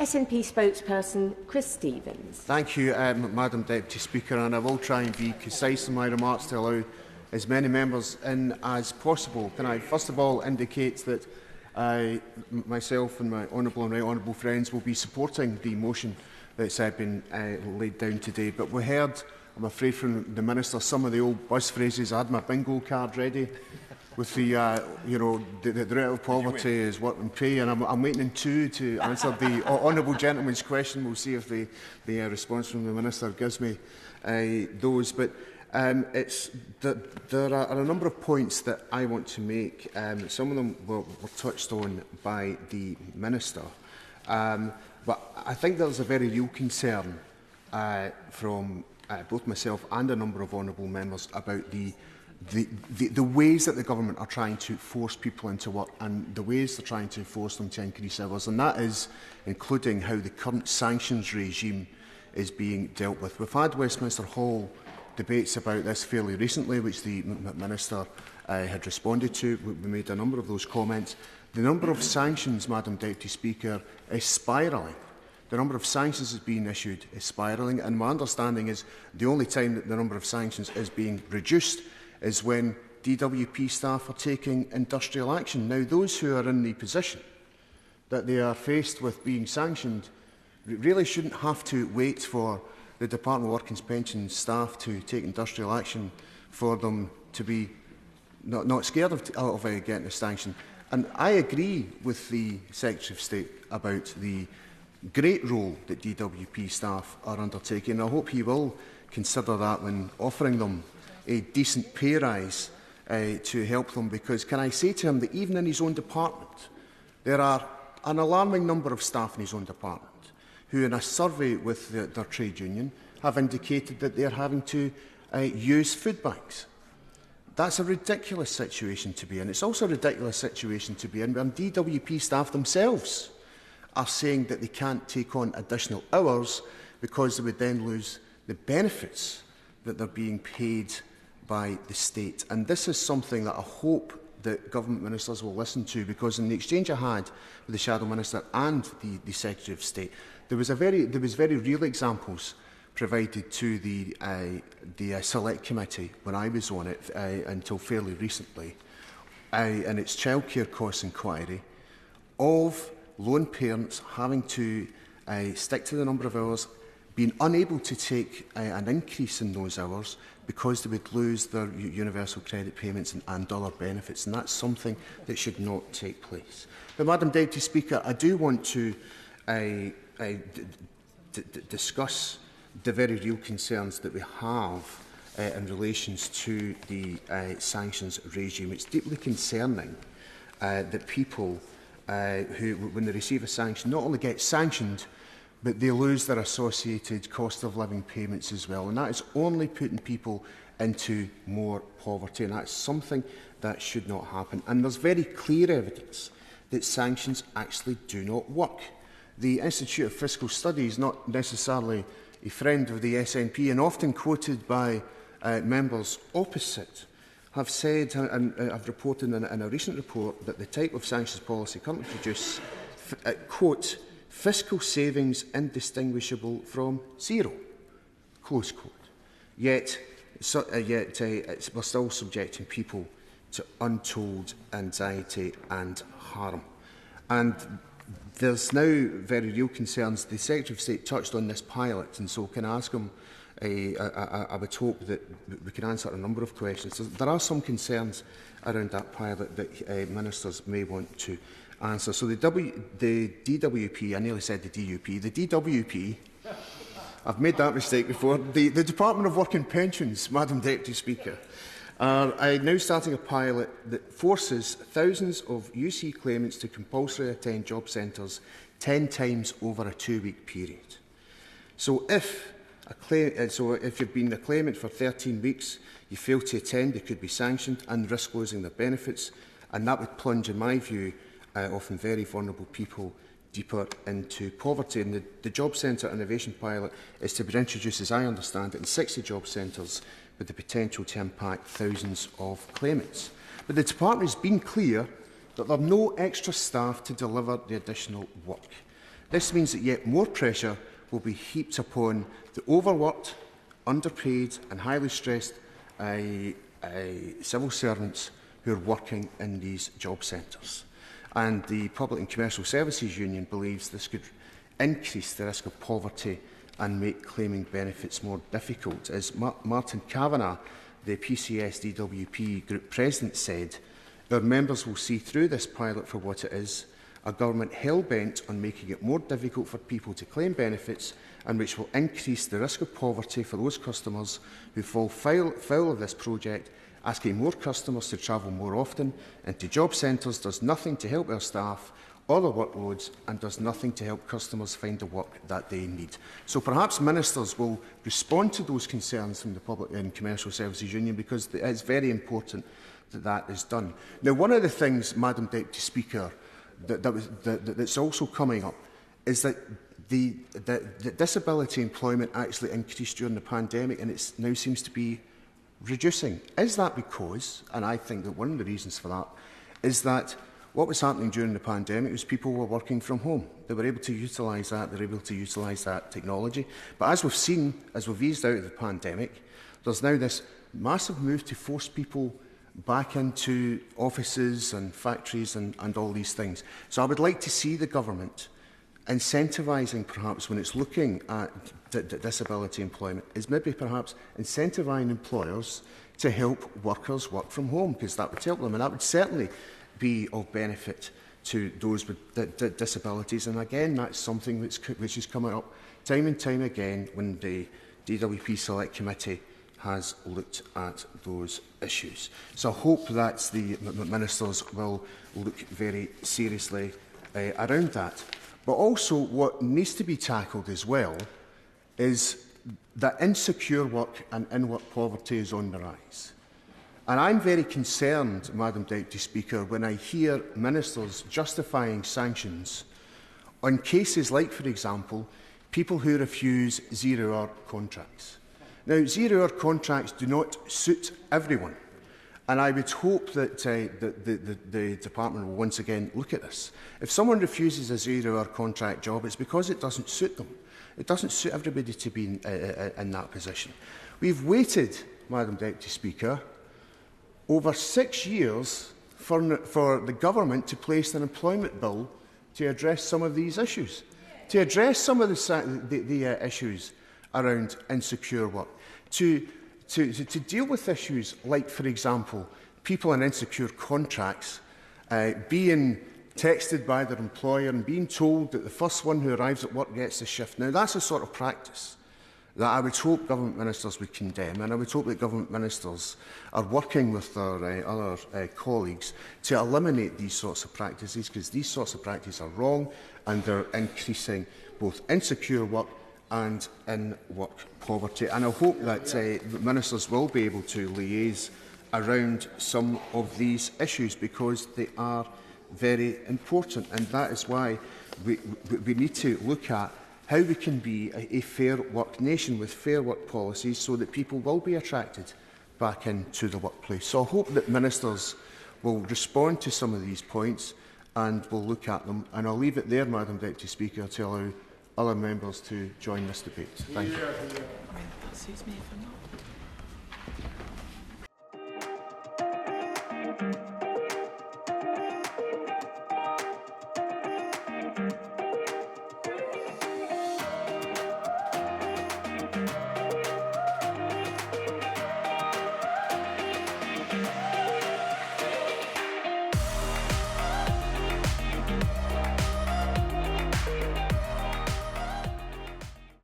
SNP spokesperson Chris Stephens. Thank you, Madam Deputy Speaker, and I will try and be concise in my remarks to allow as many members in as possible. Can I first of all indicate that myself and my honourable and right honourable friends will be supporting the motion that's been laid down today. But we heard, I'm afraid, from the Minister some of the old buzz phrases. I had my bingo card ready with the rate of poverty is what we pay, and I'm waiting in two to answer the honourable gentleman's question. We'll see if the response from the Minister gives me those. But there are a number of points that I want to make. Some of them were touched on by the Minister. But I think there's a very real concern from both myself and a number of honourable members about the ways that the government are trying to force people into work and the ways they're trying to force them to increase hours. And that is including how the current sanctions regime is being dealt with. We've had Westminster Hall debates about this fairly recently, which the Minister had responded to. We made a number of those comments. The number of sanctions, Madam Deputy Speaker, is spiralling. The number of sanctions that's being issued is spiralling, and my understanding is the only time that the number of sanctions is being reduced is when DWP staff are taking industrial action. Now, those who are in the position that they are faced with being sanctioned really shouldn't have to wait for the Department of Work and Pensions staff to take industrial action for them to be not scared of getting a sanction. And I agree with the Secretary of State about the great role that DWP staff are undertaking. I hope he will consider that when offering them a decent pay rise to help them, because can I say to him that even in his own department there are an alarming number of staff in his own department who, in a survey with their trade union, have indicated that they are having to use food banks. That's a ridiculous situation to be in. It's also a ridiculous situation to be in when DWP staff themselves are saying that they can't take on additional hours because they would then lose the benefits that they're being paid by the state. And this is something that I hope that government ministers will listen to, because in the exchange I had with the Shadow Minister and the Secretary of State, there was very real examples provided to the Select Committee when I was on it until fairly recently, in its childcare costs inquiry, of lone parents having to stick to the number of hours, being unable to take an increase in those hours because they would lose their universal credit payments and other benefits, and that's something that should not take place. But, Madam Deputy Speaker, I do want to discuss the very real concerns that we have in relation to the sanctions regime. It's deeply concerning that people who, when they receive a sanction, not only get sanctioned, but they lose their associated cost of living payments as well. And that is only putting people into more poverty, and that's something that should not happen. And there's very clear evidence that sanctions actually do not work. The Institute of Fiscal Studies, not necessarily a friend of the SNP and often quoted by members opposite, have said and have reported in a recent report that the type of sanctions policy currently produces, quote, fiscal savings indistinguishable from zero, close quote. Yet we're still subjecting people to untold anxiety and harm. And there's now very real concerns. The Secretary of State touched on this pilot, and so can I ask him, I would hope that we can answer a number of questions. There are some concerns around that pilot that ministers may want to answer. So the DWP, I nearly said the DUP, the DWP, I've made that mistake before, the Department of Work and Pensions, Madam Deputy Speaker, are now starting a pilot that forces thousands of UC claimants to compulsorily attend job centres 10 times over a 2-week period. So if you've been a claimant for 13 weeks, you fail to attend, they could be sanctioned and risk losing their benefits, and that would plunge, in my view, often very vulnerable people deeper into poverty. And the Job Centre Innovation Pilot is to be introduced, as I understand it, in 60 job centres with the potential to impact thousands of claimants. But the Department has been clear that there are no extra staff to deliver the additional work. This means that yet more pressure will be heaped upon the overworked, underpaid and highly stressed civil servants who are working in these job centres. And the Public and Commercial Services Union believes this could increase the risk of poverty and make claiming benefits more difficult. As Martin Kavanagh, the PCS DWP Group President, said, "Our members will see through this pilot for what it is, a government hell-bent on making it more difficult for people to claim benefits and which will increase the risk of poverty for those customers who fall foul of this project. Asking more customers to travel more often into job centres does nothing to help our staff or their workloads and does nothing to help customers find the work that they need." So perhaps ministers will respond to those concerns from the Public and Commercial Services Union, because it's very important that that is done. Now, one of the things, Madam Deputy Speaker, that's also coming up is that the disability employment actually increased during the pandemic, and it now seems to be reducing. Is that because, and I think that one of the reasons for that, is that what was happening during the pandemic was people were working from home. They were able to utilise that, they were able to utilise that technology. But as we've seen, as we've eased out of the pandemic, there's now this massive move to force people back into offices and factories and all these things. So I would like to see the government incentivising, perhaps when it's looking at disability employment, is maybe perhaps incentivising employers to help workers work from home, because that would help them, and that would certainly be of benefit to those with disabilities. And again, that's something which is coming up time and time again when the DWP Select Committee has looked at those issues. So I hope that the ministers will look very seriously around that. But also what needs to be tackled as well is that insecure work and in-work poverty is on the rise. And I'm very concerned, Madam Deputy Speaker, when I hear ministers justifying sanctions on cases like, for example, people who refuse zero-hour contracts. Now, zero-hour contracts do not suit everyone, and I would hope that the Department will once again look at this. If someone refuses a zero-hour contract job, it's because it doesn't suit them. It doesn't suit everybody to be in that position. We've waited, Madam Deputy Speaker, over 6 years for the government to place an employment bill to address some of these issues, to address some of the issues around insecure work, to deal with issues like, for example, people in insecure contracts being texted by their employer and being told that the first one who arrives at work gets the shift. Now, that's a sort of practice that I would hope government ministers would condemn, and I would hope that government ministers are working with their other colleagues to eliminate these sorts of practices, because these sorts of practices are wrong and they're increasing both insecure work and in-work poverty. And I hope that ministers will be able to liaise around some of these issues, because they are very important, and that is why we need to look at how we can be a fair work nation with fair work policies, so that people will be attracted back into the workplace. So I hope that ministers will respond to some of these points and will look at them. And I'll leave it there, Madam Deputy Speaker, to allow other members to join this debate. Thank you. That suits me if I'm not.